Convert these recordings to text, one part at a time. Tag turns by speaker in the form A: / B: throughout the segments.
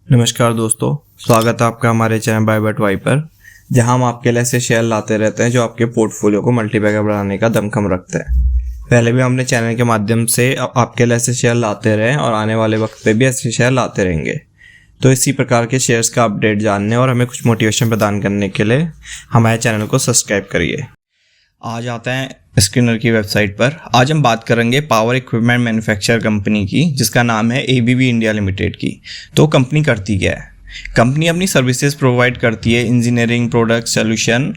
A: नमस्कार दोस्तों, स्वागत है आपका हमारे चैनल बाय बट वाई पर, जहां हम आपके लिए ऐसे शेयर लाते रहते हैं जो आपके पोर्टफोलियो को मल्टीबैगर बनाने का दमखम रखते हैं। पहले भी हमने चैनल के माध्यम से आपके लिए ऐसे शेयर लाते रहे और आने वाले वक्त पे भी ऐसे शेयर लाते रहेंगे। तो इसी प्रकार के शेयर्स का अपडेट जानने और हमें कुछ मोटिवेशन प्रदान करने के लिए हमारे चैनल को सब्सक्राइब करिए। आज आते हैं स्किनर की वेबसाइट पर। आज हम बात करेंगे पावर इक्विपमेंट मैन्युफैक्चर कंपनी की, जिसका नाम है एबीबी इंडिया लिमिटेड की। तो कंपनी करती क्या है? कंपनी अपनी सर्विसेज प्रोवाइड करती है इंजीनियरिंग प्रोडक्ट सोल्यूशन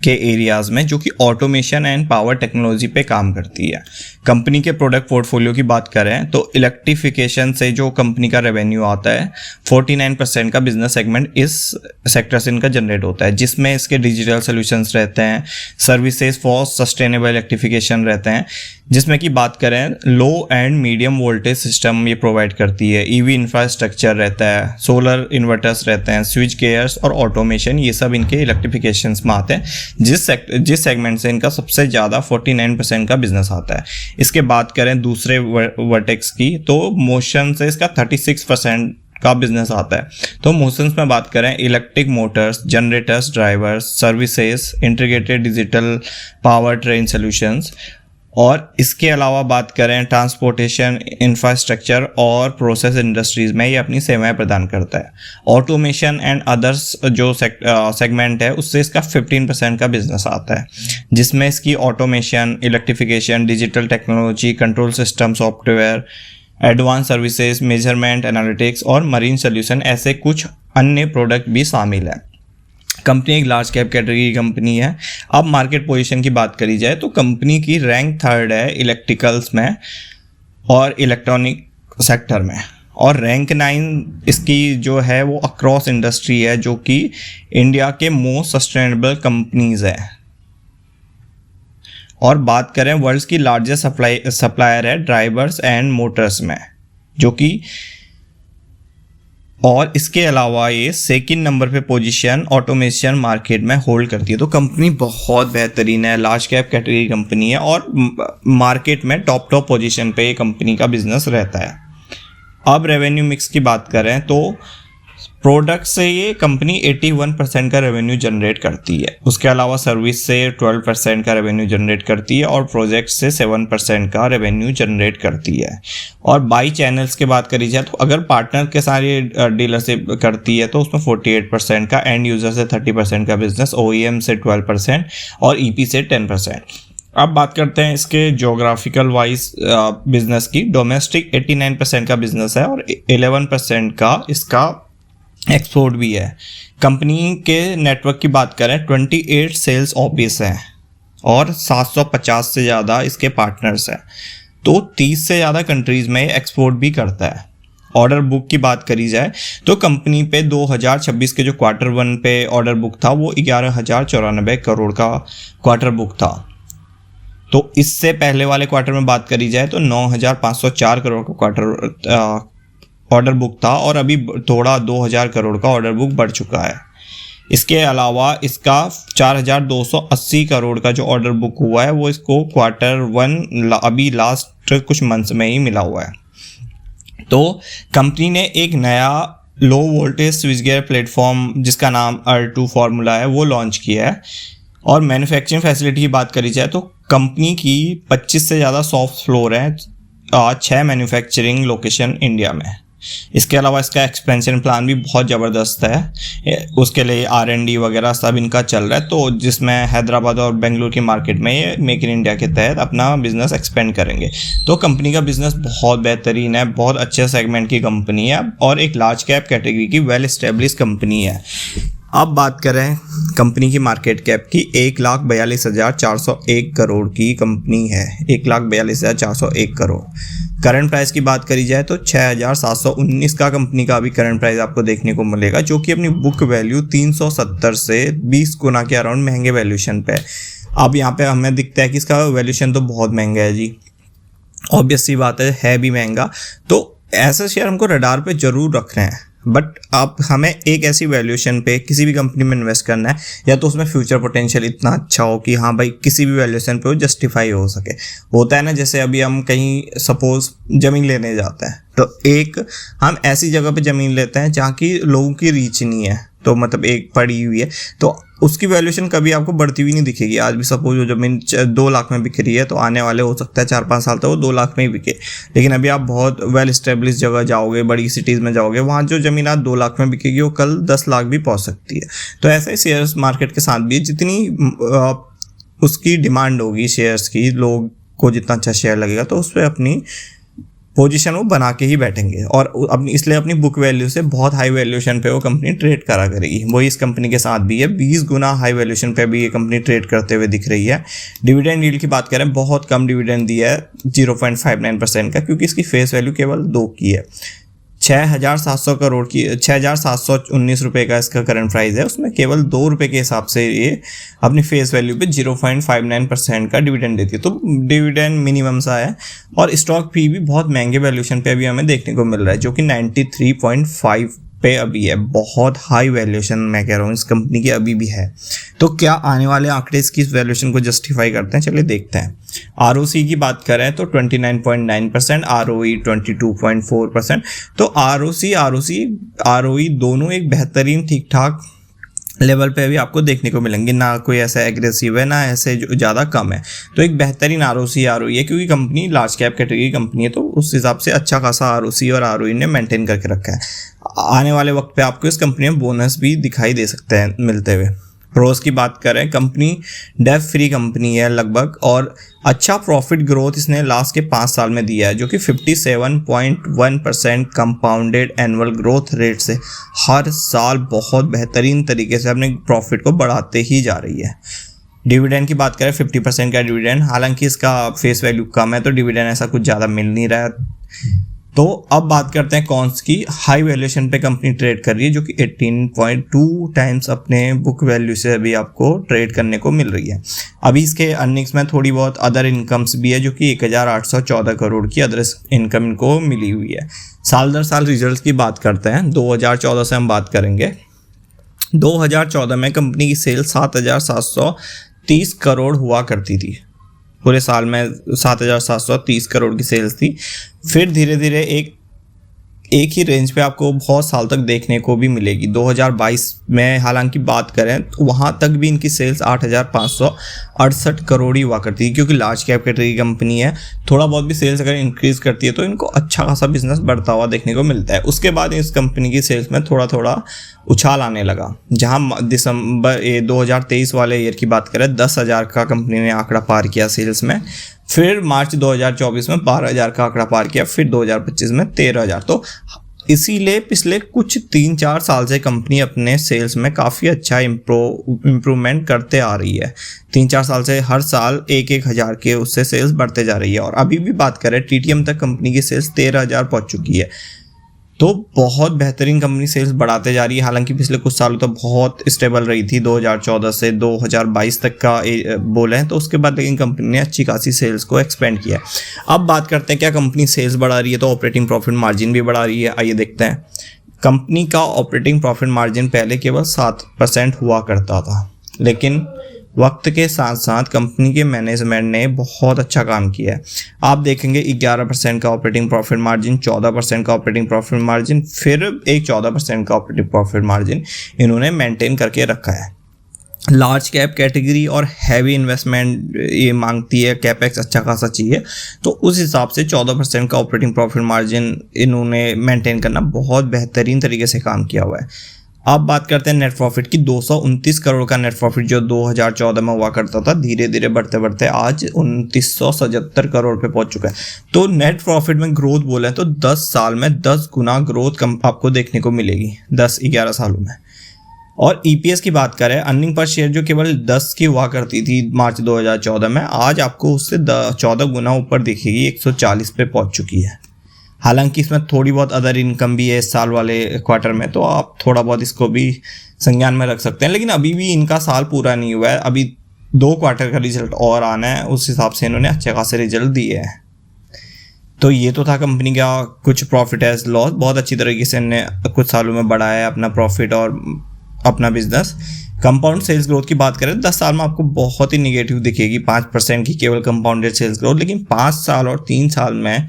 A: के एरियाज़ में, जो कि ऑटोमेशन एंड पावर टेक्नोलॉजी पे काम करती है। कंपनी के प्रोडक्ट पोर्टफोलियो की बात करें तो इलेक्ट्रिफिकेशन से जो कंपनी का रेवेन्यू आता है 49% का बिजनेस सेगमेंट इस सेक्टर से इनका जनरेट होता है, जिसमें इसके डिजिटल सोल्यूशंस रहते हैं, सर्विसेज फॉर सस्टेनेबल इलेक्ट्रिफिकेशन रहते हैं, जिसमें कि बात करें लो एंड मीडियम वोल्टेज सिस्टम ये प्रोवाइड करती है, ईवी इंफ्रास्ट्रक्चर रहता है, सोलर इन्वर्टर्स रहते हैं, स्विच गेयर्स और ऑटोमेशन, ये सब इनके इलेक्ट्रिफिकेशंस में आते हैं, जिस सेगमेंट से इनका सबसे ज़्यादा 49% का बिजनेस आता है। इसके बात करें दूसरे वर्टेक्स की तो मोशन से इसका 36% का बिजनेस आता है। तो मोशंस में बात करें electric Motors, generators, drivers, services, integrated digital power train solutions, और इसके अलावा बात करें ट्रांसपोर्टेशन, इंफ्रास्ट्रक्चर और प्रोसेस इंडस्ट्रीज़ में ये अपनी सेवाएं प्रदान करता है। ऑटोमेशन एंड अदर्स जो सेगमेंट है उससे इसका 15% का बिजनेस आता है, जिसमें इसकी automation, electrification, digital technology, control system, software, advance services, measurement, analytics और मरीन सोल्यूशन, ऐसे कुछ अन्य प्रोडक्ट भी शामिल हैं। कंपनी एक लार्ज कैप कैटेगरी की कंपनी है। अब मार्केट पोजीशन की बात करी जाए तो कंपनी की रैंक 3rd है इलेक्ट्रिकल्स में और इलेक्ट्रॉनिक सेक्टर में, और रैंक 9 इसकी जो है वो अक्रॉस इंडस्ट्री है, जो कि इंडिया के मोस्ट सस्टेनेबल कंपनीज है। और बात करें वर्ल्ड की लार्जेस्ट सप्लायर है ड्राइवर्स एंड मोटर्स में, जो कि, और इसके अलावा ये 2nd नंबर पे पोजीशन ऑटोमेशन मार्केट में होल्ड करती है। तो कंपनी बहुत बेहतरीन है, लार्ज कैप कैटेगरी कंपनी है और मार्केट में टॉप पोजीशन पे ये कंपनी का बिजनेस रहता है। अब रेवेन्यू मिक्स की बात करें तो प्रोडक्ट से ये कंपनी 81% का रेवेन्यू जनरेट करती है। उसके अलावा सर्विस से 12% का रेवेन्यू जनरेट करती है और प्रोजेक्ट से 7% का रेवेन्यू जनरेट करती है। और बाई चैनल्स की बात करी जाए तो अगर पार्टनर के सारे डीलरशिप करती है तो उसमें 48% का, एंड यूज़र से 30% का बिजनेस, OEM से 12% और EP से 10%। अब बात करते हैं इसके जोग्राफिकल वाइज बिजनेस की। डोमेस्टिक 89% का बिजनेस है और 11% का इसका एक्सपोर्ट भी है। कंपनी के नेटवर्क की बात करें 28 सेल्स ऑफिस हैं और 750 से ज़्यादा इसके पार्टनर्स हैं। तो 30 से ज़्यादा कंट्रीज़ में एक्सपोर्ट भी करता है। ऑर्डर बुक की बात करी जाए तो कंपनी पे 2026 के जो Q1 पे ऑर्डर बुक था वो 11,094 करोड़ का क्वार्टर बुक था। तो इससे पहले वाले क्वार्टर में बात करी जाए तो 9,504 करोड़ का क्वार्टर ऑर्डर बुक था और अभी थोड़ा 2,000 करोड़ का ऑर्डर बुक बढ़ चुका है। इसके अलावा इसका 4,280 करोड़ का जो ऑर्डर बुक हुआ है वो इसको Q1 अभी लास्ट कुछ मंथ्स में ही मिला हुआ है। तो कंपनी ने एक नया low voltage switch gear platform जिसका नाम R2 फॉर्मूला है वो लॉन्च किया है। और मैन्युफैक्चरिंग फैसिलिटी की बात करी जाए तो कंपनी की 25 से ज़्यादा सॉफ्ट फ्लोर हैं, 6 मैन्युफैक्चरिंग लोकेशन इंडिया में। इसके अलावा इसका एक्सपेंशन प्लान भी बहुत ज़बरदस्त है। उसके लिए R&D वगैरह सब इनका चल रहा है, तो जिसमें हैदराबाद और बेंगलुरु की मार्केट में ये मेक इन इंडिया के तहत अपना बिजनेस एक्सपेंड करेंगे। तो कंपनी का बिजनेस बहुत बेहतरीन है, बहुत अच्छे सेगमेंट की कंपनी है और एक लार्ज कैप कैटेगरी की वेल एस्टेब्लिश कंपनी है। अब बात करें कंपनी की मार्केट कैप की, 1,42,401 करोड़ की कंपनी है। 1,42,401 करोड़। करंट प्राइस की बात करी जाए तो 6,719 का कंपनी का अभी करंट प्राइस आपको देखने को मिलेगा, जो कि अपनी बुक वैल्यू 370 से 20 गुना के अराउंड महंगे वैल्यूशन पे है। अब यहाँ पे हमें दिखता है कि इसका वैल्यूशन तो बहुत महंगा है जी, ऑब्वियस सी बात है भी महंगा। तो ऐसे शेयर हमको रडार पे ज़रूर रखने हैं। बट आप हमें एक ऐसी वैल्यूएशन पे किसी भी कंपनी में इन्वेस्ट करना है या तो उसमें फ्यूचर पोटेंशियल इतना अच्छा हो कि हाँ भाई किसी भी वैल्यूएशन पे वो जस्टिफाई हो सके। होता है ना, जैसे अभी हम कहीं सपोज ज़मीन लेने जाते हैं तो एक हम ऐसी जगह पे ज़मीन लेते हैं जहाँ की लोगों की रीच नहीं है, तो मतलब एक पड़ी हुई है तो उसकी वैल्यूएशन कभी आपको बढ़ती हुई नहीं दिखेगी। आज भी सपोज वो ज़मीन 2 लाख में बिक रही है तो आने वाले हो सकता है 4-5 साल तक वो 2 लाख में ही बिके। लेकिन अभी आप बहुत वेल स्टेब्लिश जगह जाओगे, बड़ी सिटीज़ में जाओगे, वहाँ जो ज़मीन आज 2 लाख में बिकेगी वो कल 10 लाख भी पहुँच सकती है। तो ऐसा ही शेयर्स मार्केट के साथ भी जितनी उसकी डिमांड होगी शेयर्स की, लोग को जितना अच्छा शेयर लगेगा तो उस पर अपनी पोजीशन वो बना के ही बैठेंगे और अपनी इसलिए अपनी बुक वैल्यू से बहुत हाई वैल्यूएशन पे वो कंपनी ट्रेड करा करेगी। वही इस कंपनी के साथ भी है, 20 गुना हाई वैल्यूएशन पे भी ये कंपनी ट्रेड करते हुए दिख रही है। डिविडेंड यील्ड की बात करें, बहुत कम डिविडेंड दिया है 0.59% का, क्योंकि इसकी फेस वैल्यू केवल 2 की है। 6,700 करोड़ की 6,719 रुपये का इसका करंट प्राइस है, उसमें केवल 2 रुपये के हिसाब से ये अपनी फेस वैल्यू पे 0.59% का डिविडेंड देती है। तो डिविडेंड मिनिमम सा है और स्टॉक भी बहुत महंगे वैल्यूएशन पे अभी हमें देखने को मिल रहा है, जो कि 93.5 पे अभी है। बहुत हाई वैल्यूएशन मैं कह रहा हूँ इस कंपनी की अभी भी है। तो क्या आने वाले आंकड़े इसकी वैल्यूएशन को जस्टिफाई करते हैं? चलिए देखते हैं। ROC की बात करें तो 29.9%, ROE 22.4%। तो ROE दोनों एक बेहतरीन ठीक ठाक लेवल पे भी आपको देखने को मिलेंगे, ना कोई ऐसा एग्रेसिव है ना ऐसे जो ज़्यादा कम है। तो एक बेहतरीन ROE है, क्योंकि company large cap category company है तो उस हिसाब से अच्छा खासा ROC और ROE ने मेंटेन करके रखा है। आने वाले वक्त पे आपको इस कंपनी में बोनस भी दिखाई दे सकते हैं मिलते हुए। प्रोस की बात करें, कंपनी डेट फ्री कंपनी है लगभग और अच्छा प्रॉफिट ग्रोथ इसने लास्ट के 5 साल में दिया है, जो कि 57.1% कंपाउंडेड एनुअल ग्रोथ रेट से हर साल बहुत बेहतरीन तरीके से अपने प्रॉफिट को बढ़ाते ही जा रही है। डिविडेंड की बात करें 50% का डिविडेंड, हालांकि इसका फेस वैल्यू कम है तो डिविडेंड ऐसा कुछ ज़्यादा मिल नहीं रहा है। तो अब बात करते हैं कॉन्स की। हाई वैल्यूएशन पे कंपनी ट्रेड कर रही है, जो कि 18.2 टाइम्स अपने बुक वैल्यू से अभी आपको ट्रेड करने को मिल रही है। अभी इसके अर्निंग्स में थोड़ी बहुत अदर इनकम्स भी है, जो कि 1,814 करोड़ की अदर इनकम इनको मिली हुई है। साल दर साल रिजल्ट की बात करते हैं, 2014 से हम बात करेंगे। 2014 में कंपनी की सेल 7,730 करोड़ हुआ करती थी, पूरे साल में 7,730 करोड़ की सेल्स थी। फिर धीरे धीरे एक ही रेंज पे आपको बहुत साल तक देखने को भी मिलेगी। 2022 में हालांकि बात करें तो वहाँ तक भी इनकी सेल्स 8,568 करोड़ ही हुआ करती है, क्योंकि लार्ज कैप कैटेगरी कंपनी है, थोड़ा बहुत भी सेल्स अगर इंक्रीज़ करती है तो इनको अच्छा खासा बिजनेस बढ़ता हुआ देखने को मिलता है। उसके बाद इस कंपनी की सेल्स में थोड़ा थोड़ा उछाल आने लगा, जहाँ दिसंबर 2023 वाले ईयर की बात करें 10,000 का कंपनी ने आंकड़ा पार किया सेल्स में। फिर मार्च 2024 में 12,000 का आंकड़ा पार किया, फिर 2025 में 13,000। तो इसीलिए पिछले कुछ 3-4 साल से कंपनी अपने सेल्स में काफ़ी अच्छा इम्प्रूवमेंट करते आ रही है। 3-4 साल से हर साल 1,000 के उससे सेल्स बढ़ते जा रही है। और अभी भी बात करें TTM तक कंपनी की सेल्स 13,000 पहुँच चुकी है। तो बहुत बेहतरीन कंपनी सेल्स बढ़ाते जा रही है। हालांकि पिछले कुछ सालों तो बहुत स्टेबल रही थी, 2014 से 2022 तक का बोले हैं, तो उसके बाद लेकिन कंपनी ने अच्छी खासी सेल्स को एक्सपेंड किया है। अब बात करते हैं क्या कंपनी सेल्स बढ़ा रही है तो ऑपरेटिंग प्रॉफिट मार्जिन भी बढ़ा रही है। आइए देखते हैं। कंपनी का ऑपरेटिंग प्रॉफिट मार्जिन पहले केवल 7% हुआ करता था, लेकिन वक्त के साथ साथ कंपनी के मैनेजमेंट ने बहुत अच्छा काम किया है। आप देखेंगे 11% का ऑपरेटिंग प्रॉफिट मार्जिन, 14% का ऑपरेटिंग प्रॉफिट मार्जिन, फिर एक 14% का ऑपरेटिंग प्रॉफिट मार्जिन इन्होंने मेंटेन करके रखा है। लार्ज कैप कैटेगरी और हैवी इन्वेस्टमेंट ये मांगती है, कैपेक्स अच्छा खासा चाहिए, तो उस हिसाब से 14% का ऑपरेटिंग प्रॉफिट मार्जिन इन्होंने मेंटेन करना बहुत बेहतरीन तरीके से काम किया हुआ है। अब बात करते हैं नेट प्रॉफिट की। 229 करोड़ का नेट प्रॉफिट जो 2014 में हुआ करता था, धीरे धीरे बढ़ते बढ़ते आज 2977 करोड़ पे पहुंच चुका है। तो नेट प्रॉफिट में ग्रोथ बोले तो 10 साल में 10 गुना ग्रोथ आपको देखने को मिलेगी 10-11 सालों में। और EPS की बात करें, अर्निंग पर शेयर जो केवल 10 की हुआ करती थी मार्च 2014 में, आज आपको उससे 14 गुना ऊपर दिखेगी, 140 पे पहुँच चुकी है। हालांकि इसमें थोड़ी बहुत अदर इनकम भी है इस साल वाले क्वार्टर में, तो आप थोड़ा बहुत इसको भी संज्ञान में रख सकते हैं। लेकिन अभी भी इनका साल पूरा नहीं हुआ है, अभी 2 क्वार्टर का रिजल्ट और आना है, उस हिसाब से इन्होंने अच्छे खासे रिजल्ट दिए हैं। तो ये तो था कंपनी का कुछ प्रॉफिट एज लॉस। बहुत अच्छी तरीके से इन्होंने कुछ सालों में बढ़ाया है अपना प्रॉफिट और अपना बिजनेस। कंपाउंड सेल्स ग्रोथ की बात करें 10 साल में आपको बहुत ही निगेटिव दिखेगी, 5% की केवल कंपाउंडेड सेल्स ग्रोथ, लेकिन 5 साल और 3 साल में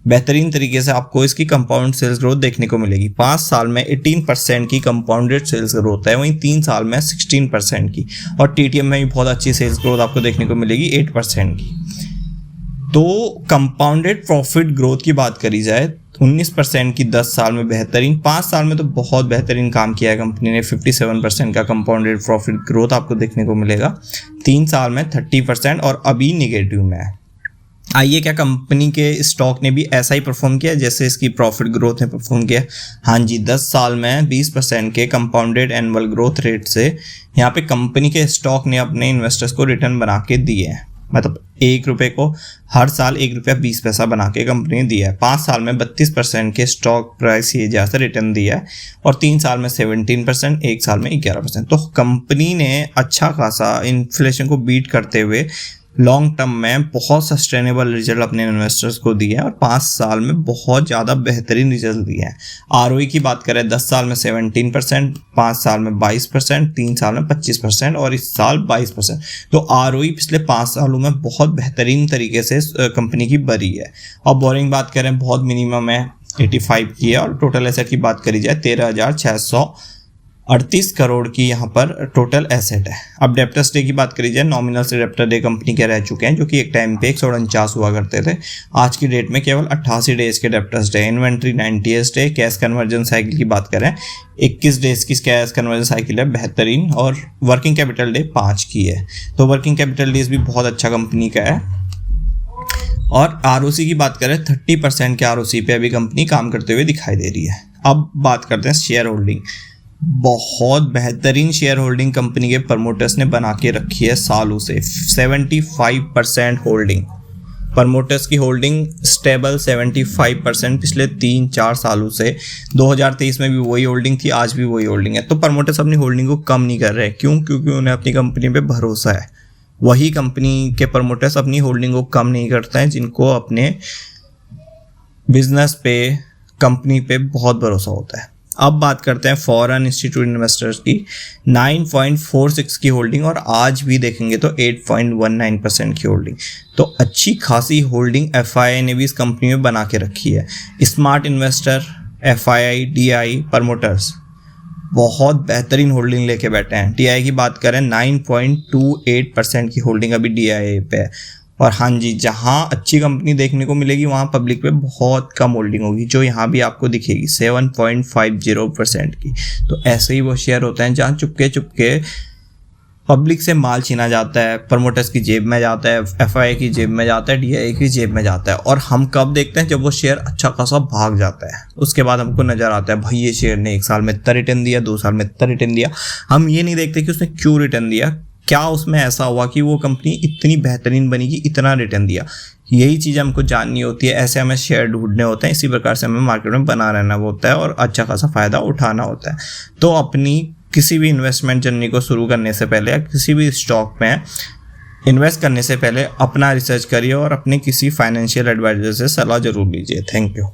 A: बेहतरीन तरीके से आपको इसकी कंपाउंड सेल्स ग्रोथ देखने को मिलेगी। 5 साल में 18% की कंपाउंडेड सेल्स ग्रोथ है, वहीं 3 साल में 16% की, और TTM में भी बहुत अच्छी सेल्स ग्रोथ आपको देखने को मिलेगी 8% की। तो कंपाउंडेड प्रॉफिट ग्रोथ की बात करी जाए 19% की 10 साल में बेहतरीन, 5 साल में तो बहुत बेहतरीन काम किया है कंपनी ने, 57% का कंपाउंडेड प्रॉफिट ग्रोथ आपको देखने को मिलेगा, 3 साल में 30% और अभी निगेटिव में है। आइए, क्या कंपनी के स्टॉक ने भी ऐसा ही परफॉर्म किया जैसे इसकी प्रॉफिट ग्रोथ ने परफॉर्म किया? हाँ जी, 10 साल में 20% के कंपाउंडेड एनुअल ग्रोथ रेट से यहाँ पे कंपनी के स्टॉक ने अपने इन्वेस्टर्स को रिटर्न बना के दिए हैं। मतलब 1 रुपये को हर साल 1 रुपया 20 पैसा बना के कंपनी ने दिया है। 5 साल में 32% के स्टॉक प्राइस ये जैसे रिटर्न दिया है, और 3 साल में 17%, 1 साल में 11%। तो कंपनी ने अच्छा खासा इन्फ्लेशन को बीट करते हुए लॉन्ग टर्म में बहुत सस्टेनेबल रिजल्ट अपने इन्वेस्टर्स को दिए हैं, और 5 साल में बहुत ज़्यादा बेहतरीन रिजल्ट दिए हैं। ROE की बात करें 10 साल में 17%, 5 साल में 22%, 3 साल में 25% और इस साल 22%। तो ROE पिछले 5 सालों में बहुत बेहतरीन तरीके से कंपनी की बढ़ी है। और बोरिंग बात करें बहुत मिनिमम है 85 की है, और टोटल एसेट की बात करी जाए 13,638 करोड़ की यहाँ पर टोटल एसेट है। अब डेप्टर्स डे की बात करी जाए, नॉमिनल से डेप्टर डे कंपनी के रह चुके हैं, जो कि एक टाइम पे 149 हुआ करते थे। आज की डेट में केवल 88 डेज के debtors day. Inventory 90 day. Cash conversion cycle की बात करें 21 डेज की कैश कन्वर्जन साइकिल है, बेहतरीन। और वर्किंग कैपिटल डे 5 की है। तो वर्किंग कैपिटल डेज भी बहुत अच्छा कंपनी का है। और ROC की बात करें 30% के ROC पे अभी कंपनी काम करते हुए दिखाई दे रही है। अब बात करते हैं शेयर होल्डिंग। बहुत बेहतरीन शेयर होल्डिंग कंपनी के प्रमोटर्स ने बना के रखी है सालों से। 75% होल्डिंग, प्रमोटर्स की होल्डिंग स्टेबल 75% पिछले 3-4 सालों से। 2023 में भी वही होल्डिंग थी, आज भी वही होल्डिंग है। तो प्रमोटर्स अपनी होल्डिंग को कम नहीं कर रहे। क्यों? क्योंकि उन्हें अपनी कंपनी पे भरोसा है। वही कंपनी के प्रमोटर्स अपनी होल्डिंग को कम नहीं करते हैं जिनको अपने बिजनेस पे, कंपनी पे बहुत भरोसा होता है। अब बात करते हैं फॉरेन इंस्टीट्यूट इन्वेस्टर्स की। 9.46 की होल्डिंग, और आज भी देखेंगे तो 8.19% की होल्डिंग। तो अच्छी खासी होल्डिंग FII ने भी इस कंपनी में बना के रखी है। Smart investor, FII, DI promoters बहुत बेहतरीन होल्डिंग लेके बैठे हैं। DI की बात करें 9.28% की होल्डिंग अभी DI पे है। और हाँ जी, जहाँ अच्छी कंपनी देखने को मिलेगी वहाँ पब्लिक पे बहुत कम होल्डिंग होगी, जो यहाँ भी आपको दिखेगी 7.50% की। तो ऐसे ही वो शेयर होते हैं जहाँ चुपके चुपके पब्लिक से माल छीना जाता है, प्रमोटर्स की जेब में जाता है, FII की जेब में जाता है, DI की जेब में जाता है। और हम कब देखते हैं? जब वो शेयर अच्छा खासा भाग जाता है। उसके बाद हमको नज़र आता है भाई ये शेयर ने 1 साल में इतना रिटर्न दिया, 2 साल में इतना रिटर्न दिया। हम ये नहीं देखते कि उसने क्यों रिटर्न दिया, क्या उसमें ऐसा हुआ कि वो कंपनी इतनी बेहतरीन बनी कि इतना रिटर्न दिया। यही चीज़ हमको जाननी होती है। ऐसे हमें शेयर ढूंढने होते हैं, इसी प्रकार से हमें मार्केट में बना रहना होता है और अच्छा खासा फ़ायदा उठाना होता है। तो अपनी किसी भी इन्वेस्टमेंट जर्नी को शुरू करने से पहले या किसी भी स्टॉक में इन्वेस्ट करने से पहले अपना रिसर्च करिए और अपने किसी फाइनेंशियल एडवाइजर से सलाह जरूर लीजिए। Thank you.